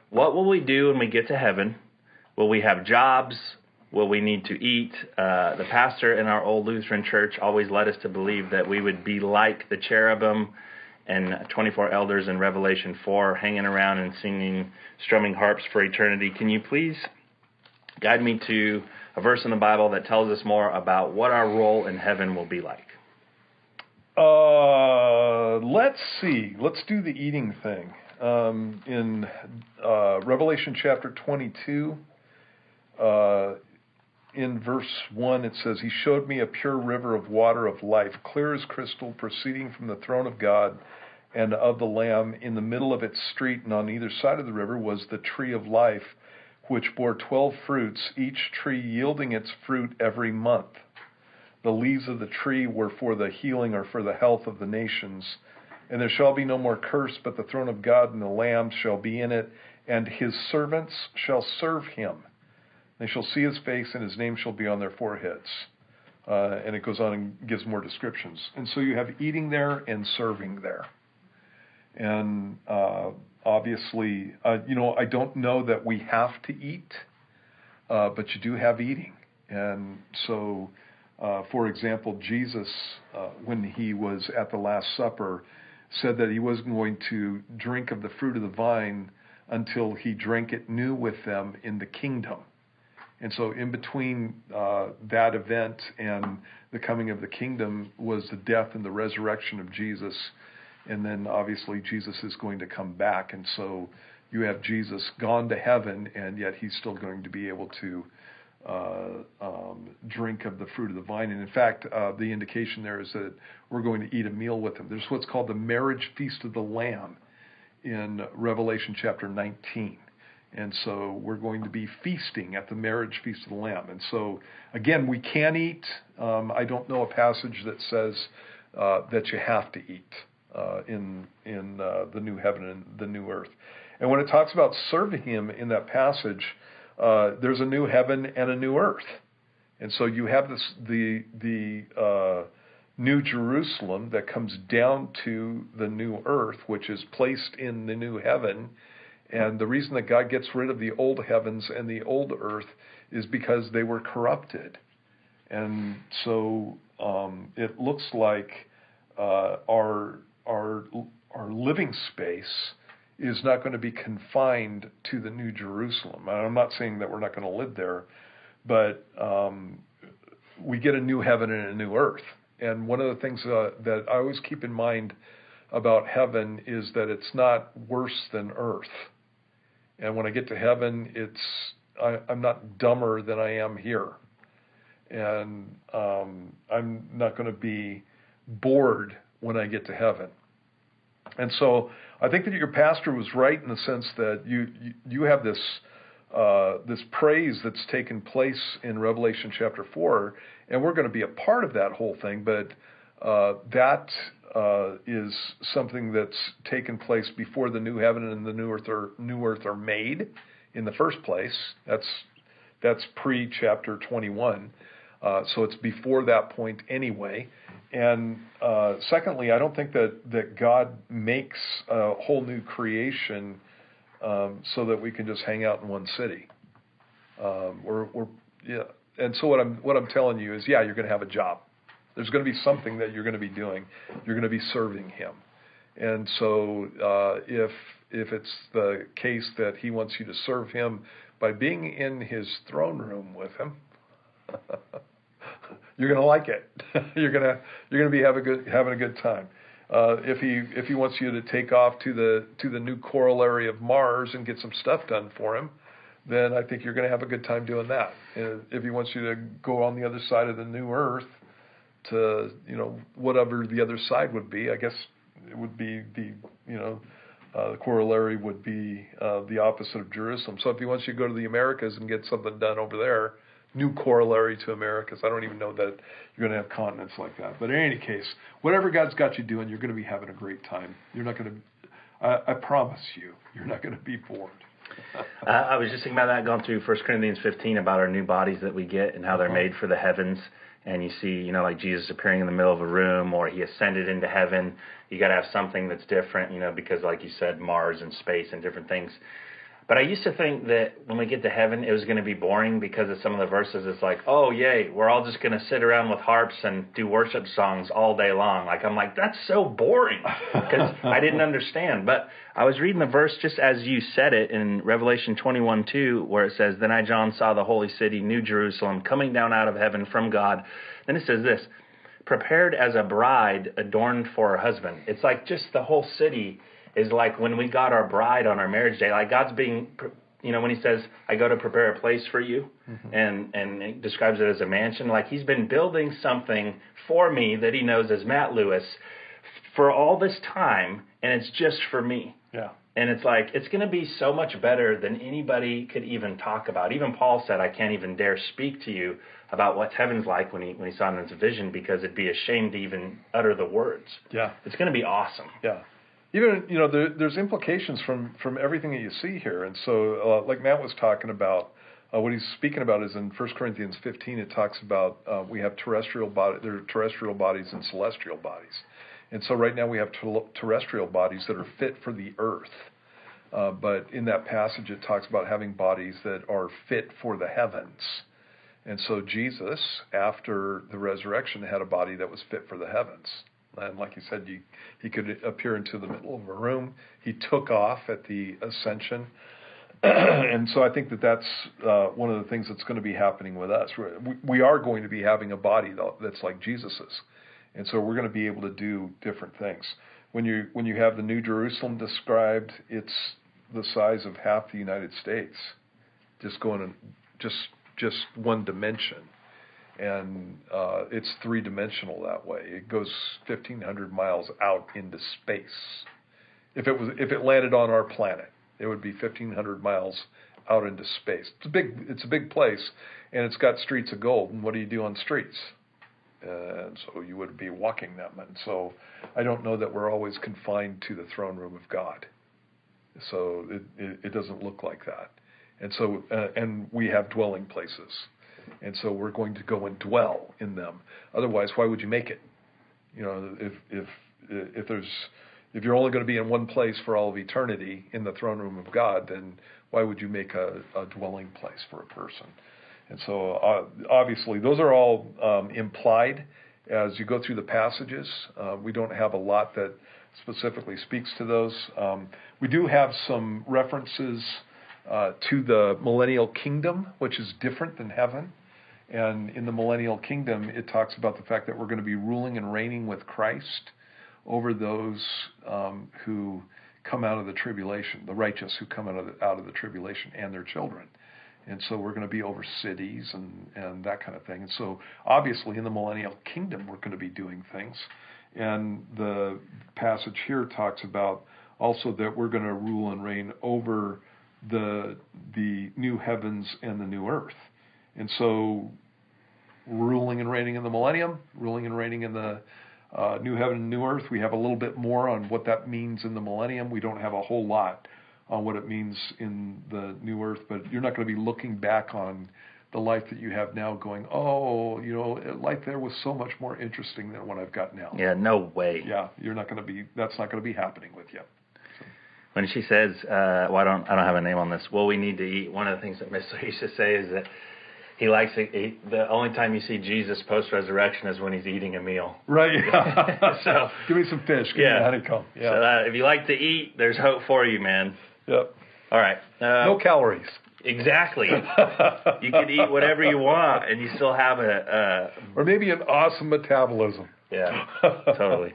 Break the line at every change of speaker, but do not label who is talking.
What will we do when we get to heaven? Will we have jobs? Will we need to eat? The pastor in our old Lutheran church always led us to believe that we would be like the cherubim and 24 elders in Revelation 4, hanging around and singing, strumming harps for eternity. Can you please guide me to a verse in the Bible that tells us more about what our role in heaven will be like?
Let's see. Let's do the eating thing. In Revelation chapter 22, in verse 1, it says, "He showed me a pure river of water of life, clear as crystal, proceeding from the throne of God and of the Lamb. In the middle of its street and on either side of the river was the tree of life, which bore 12 fruits, each tree yielding its fruit every month. The leaves of the tree were for the healing or for the health of the nations. And there shall be no more curse, but the throne of God and the Lamb shall be in it, and his servants shall serve him. They shall see his face, and his name shall be on their foreheads." And it goes on and gives more descriptions. And so you have eating there and serving there. And obviously, I don't know that we have to eat, but you do have eating. And so, for example, Jesus, when he was at the Last Supper, said that he wasn't going to drink of the fruit of the vine until he drank it new with them in the kingdom. And so in between that event and the coming of the kingdom was the death and the resurrection of Jesus. And then obviously Jesus is going to come back. And so you have Jesus gone to heaven, and yet he's still going to be able to drink of the fruit of the vine. And in fact, the indication there is that we're going to eat a meal with him. There's what's called the marriage feast of the Lamb in Revelation chapter 19. And so we're going to be feasting at the marriage feast of the Lamb. And so, again, we can eat. I don't know a passage that says that you have to eat in the new heaven and the new earth. And when it talks about serving him in that passage, there's a new heaven and a new earth. And so you have the New Jerusalem that comes down to the new earth, which is placed in the new heaven. And the reason that God gets rid of the old heavens and the old earth is because they were corrupted. And so it looks like our living space is not going to be confined to the New Jerusalem. I'm not saying that we're not going to live there, but we get a new heaven and a new earth. And one of the things that I always keep in mind about heaven is that it's not worse than earth. And when I get to heaven, I'm not dumber than I am here. And I'm not going to be bored when I get to heaven. And so I think that your pastor was right in the sense that you have this praise that's taken place in Revelation chapter 4, and we're going to be a part of that whole thing, but that is something that's taken place before the new heaven and the new earth are made in the first place. That's pre-chapter 21. So it's before that point anyway. And secondly, I don't think that God makes a whole new creation so that we can just hang out in one city. And so what I'm telling you is, you're going to have a job. There's going to be something that you're going to be doing. You're going to be serving him. And so if it's the case that he wants you to serve him by being in his throne room with him, you're going to like it. You're going to be having a good time. If he wants you to take off to the new corollary of Mars and get some stuff done for him, then I think you're going to have a good time doing that. If he wants you to go on the other side of the new earth to, whatever the other side would be, I guess it would be the corollary would be the opposite of Jerusalem. So if he wants you to go to the Americas and get something done over there, new corollary to Americas, I don't even know that you're going to have continents like that. But in any case, whatever God's got you doing, you're going to be having a great time. You're not going to, I promise you're not going to be bored.
I was just thinking about that, going through 1 Corinthians 15 about our new bodies that we get and how they're made for the heavens. And you see, like Jesus appearing in the middle of a room, or he ascended into heaven. You got to have something that's different, because like you said, Mars and space and different things. But I used to think that when we get to heaven, it was going to be boring because of some of the verses. It's like, oh, yay, we're all just going to sit around with harps and do worship songs all day long. Like, I'm like, that's so boring because I didn't understand. But I was reading the verse just as you said it in Revelation 21:2, where it says, then I, John, saw the holy city, New Jerusalem, coming down out of heaven from God. Then it says this, prepared as a bride adorned for her husband. It's like just the whole city is like when we got our bride on our marriage day, like God's being, when he says, I go to prepare a place for you, and it describes it as a mansion, like he's been building something for me that he knows as Matt Lewis for all this time, and it's just for me.
Yeah.
And it's like, it's going to be so much better than anybody could even talk about. Even Paul said, I can't even dare speak to you about what heaven's like when he saw it in his vision, because it'd be a shame to even utter the words.
Yeah.
It's going to be awesome.
Yeah. Even, there's implications from everything that you see here. And so, like Matt was talking about, what he's speaking about is in 1 Corinthians 15, it talks about we have there are terrestrial bodies and celestial bodies. And so right now we have terrestrial bodies that are fit for the earth. But in that passage, it talks about having bodies that are fit for the heavens. And so Jesus, after the resurrection, had a body that was fit for the heavens. And like you said, he could appear into the middle of a room. He took off at the ascension. And so I think that's one of the things that's going to be happening with us. We are going to be having a body that's like Jesus's. And so we're going to be able to do different things. When you have the New Jerusalem described, it's the size of half the United States, just going in just one dimension. And it's three-dimensional that way. It goes 1,500 miles out into space. If it landed on our planet, it would be 1,500 miles out into space. It's a big place, and it's got streets of gold. And what do you do on streets? And so you would be walking them. And so I don't know that we're always confined to the throne room of God. So it doesn't look like that. And so and we have dwelling places. And so we're going to go and dwell in them. Otherwise, why would you make it? If you're only going to be in one place for all of eternity in the throne room of God, then why would you make a dwelling place for a person? And so obviously those are all implied as you go through the passages. We don't have a lot that specifically speaks to those. We do have some references to the millennial kingdom, which is different than heaven. And in the millennial kingdom, it talks about the fact that we're going to be ruling and reigning with Christ over those who come out of the tribulation, the righteous who come out of the tribulation, and their children. And so we're going to be over cities and that kind of thing. And so obviously in the millennial kingdom, we're going to be doing things. And the passage here talks about also that we're going to rule and reign over the new heavens and the new earth. And so ruling and reigning in the millennium, ruling and reigning in the new heaven and new earth. We have a little bit more on what that means in the millennium. We don't have a whole lot on what it means in the new earth, but you're not going to be looking back on the life that you have now going, life there was so much more interesting than what I've got now.
Yeah, no way.
Yeah, that's not going to be happening with you.
When she says, I don't have a name on this, well, we need to eat, one of the things that Miss Lee used to say is that he likes the only time you see Jesus post-resurrection is when he's eating a meal.
Right, yeah.
So,
give me some fish, give me a honeycomb. Yeah.
So if you like to eat, there's hope for you, man.
Yep.
All right.
No calories.
Exactly. You can eat whatever you want, and you still have or
maybe an awesome metabolism.
Yeah, totally.